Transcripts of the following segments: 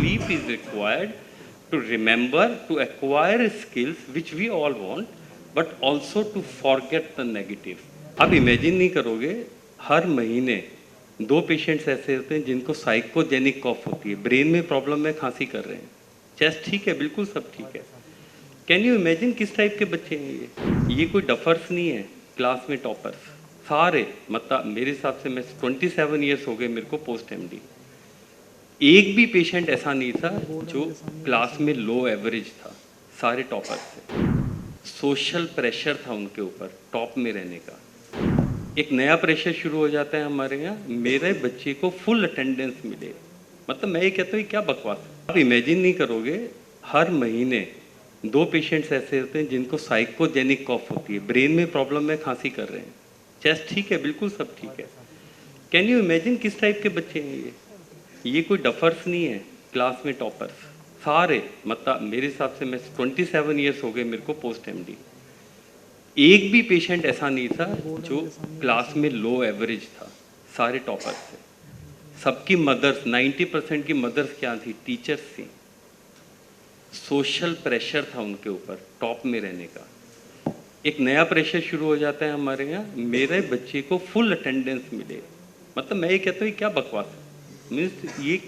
sleep is required to remember, to acquire skills which we all want, but also to forget the negative. आप imagine नहीं करोगे, हर महीने 2 patients ऐसे होते हैं जिनको साइकोजेनिक कॉफ होती है, ब्रेन में प्रॉब्लम है, खांसी कर रहे हैं, चेस्ट ठीक है, बिल्कुल सब ठीक है। कैन यू इमेजिन किस टाइप के बच्चे हैं ये कोई डफर्स नहीं है, क्लास में टॉपर्स सारे, मतलब मेरे हिसाब से मैं 27 ईयर्स हो गए मेरे को पोस्ट एमडी, एक भी पेशेंट ऐसा नहीं था जो क्लास में लो एवरेज था, सारे टॉपर्स थे। सोशल प्रेशर था उनके ऊपर टॉप में रहने का। एक नया प्रेशर शुरू हो जाता है हमारे यहाँ, मेरे बच्चे को फुल अटेंडेंस मिले, मतलब मैं ये कहता हूँ क्या बकवास। आप इमेजिन नहीं करोगे, हर महीने 2 पेशेंट्स ऐसे होते हैं जिनको साइकोजेनिक कॉफ होती है, ब्रेन में प्रॉब्लम है, खांसी कर रहे हैं, चेस्ट ठीक है, बिल्कुल सब ठीक है। कैन यू इमेजिन किस टाइप के बच्चे हैं ये कोई डफर्स नहीं है, क्लास में टॉपर्स सारे, मतलब मेरे हिसाब से मैं 27 ईयर्स हो गए मेरे को पोस्ट एमडी, एक भी पेशेंट ऐसा नहीं था जो क्लास में लो एवरेज था, सारे टॉपर्स थे। सबकी मदर्स, 90% की मदर्स क्या थी, टीचर्स थी। सोशल प्रेशर था उनके ऊपर टॉप में रहने का। एक नया प्रेशर शुरू हो जाता है हमारे यहाँ, मेरे बच्चे को फुल अटेंडेंस मिले, मतलब मैं ये कहता हूँ क्या बकवास, मीन्स ये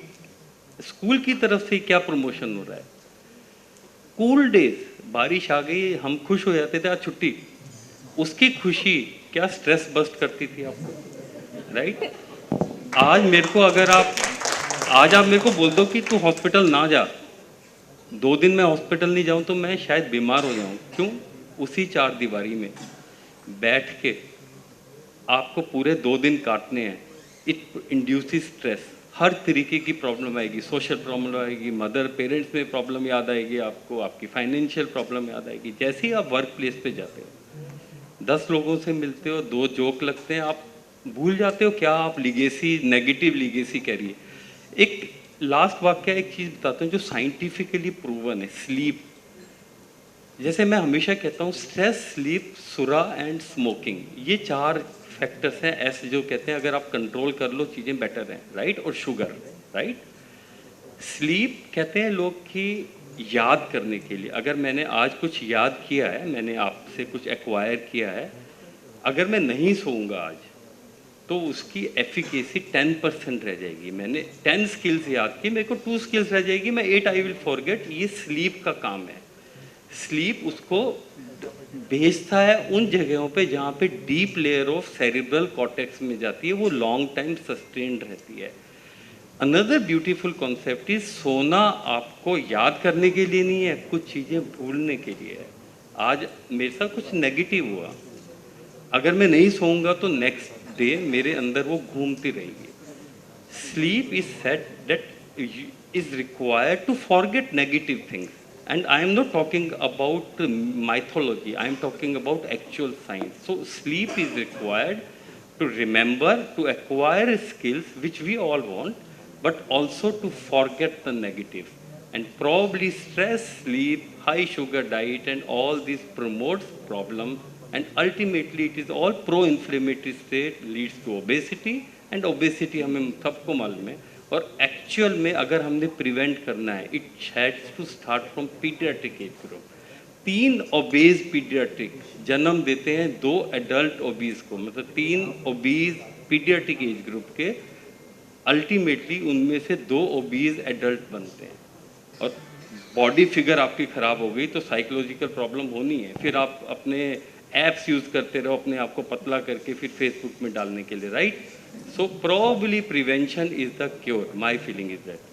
स्कूल की तरफ से क्या प्रमोशन हो रहा है। कूल डेज, बारिश आ गई हम खुश हो जाते थे, आज छुट्टी, उसकी खुशी क्या स्ट्रेस बस्ट करती थी आपको, राइट। आज मेरे को अगर आज आप मेरे को बोल दो कि तू हॉस्पिटल ना जा, 2 दिन मैं हॉस्पिटल नहीं जाऊं तो मैं शायद बीमार हो जाऊं। क्यों? उसी 4 दीवारी में बैठ के आपको पूरे 2 दिन काटने हैं। इट इंड्यूसेस स्ट्रेस, हर तरीके की प्रॉब्लम आएगी, सोशल प्रॉब्लम आएगी, मदर पेरेंट्स में प्रॉब्लम याद आएगी आपको, आपकी फाइनेंशियल प्रॉब्लम याद आएगी। जैसे ही आप वर्क प्लेस पे जाते हो, 10 लोगों से मिलते हो, 2 जोक लगते हैं, आप भूल जाते हो क्या आप लीगेसी, नेगेटिव लीगेसी करिए। एक लास्ट वाक्य, एक चीज़ बताता हूँ जो साइंटिफिकली प्रूवन है, स्लीप। जैसे मैं हमेशा कहता हूँ, स्ट्रेस, स्लीप, सुरा एंड स्मोकिंग, ये 4 फैक्टर्स हैं ऐसे जो कहते हैं अगर आप कंट्रोल कर लो चीज़ें बेटर हैं, राइट। और शुगर, राइट। स्लीप कहते हैं लोग कि याद करने के लिए, अगर मैंने आज कुछ याद किया है, मैंने आपसे कुछ एक्वायर किया है, अगर मैं नहीं सोऊंगा आज तो उसकी एफिकेसी 10% रह जाएगी। मैंने 10 स्किल्स याद की, मेरे को 2 स्किल्स रह जाएगी, मैं 8 आई विल फॉरगेट। ये स्लीप का काम है। स्लीप उसको भेजता है उन जगहों पे जहाँ पे deep layer of cerebral cortex में जाती है, वो लॉन्ग टाइम सस्टेन्ड रहती है। अनदर ब्यूटीफुल कॉन्सेप्ट इज, सोना आपको याद करने के लिए नहीं है, कुछ चीज़ें भूलने के लिए है। आज मेरे साथ कुछ नेगेटिव हुआ, अगर मैं नहीं सोऊंगा तो नेक्स्ट डे मेरे अंदर वो घूमती रहेगी। Sleep is said that is required to forget negative things, and I am not talking about mythology, I am talking about actual science. So sleep is required to remember, to acquire skills which we all want, but also to forget the negative. And probably stress, sleep, high sugar diet and all this promotes problem, and ultimately it is all pro-inflammatory state, leads to obesity, and obesity हमें सबको मालूम है। और actual में अगर हमने prevent करना है, it has to start from paediatric age group. 3 obese paediatric जन्म देते हैं 2 एडल्ट ओबीज को, मतलब 3 ओबीज पीडियाट्रिक एज ग्रुप के, अल्टीमेटली उनमें से 2 ओबीज एडल्ट बनते हैं। और बॉडी फिगर आपकी ख़राब हो गई तो साइकोलॉजिकल प्रॉब्लम होनी है, फिर आप अपने एप्स यूज़ करते रहो अपने आप को पतला करके, फिर फेसबुक में डालने के लिए, right. So probably prevention is the cure. My feeling is that.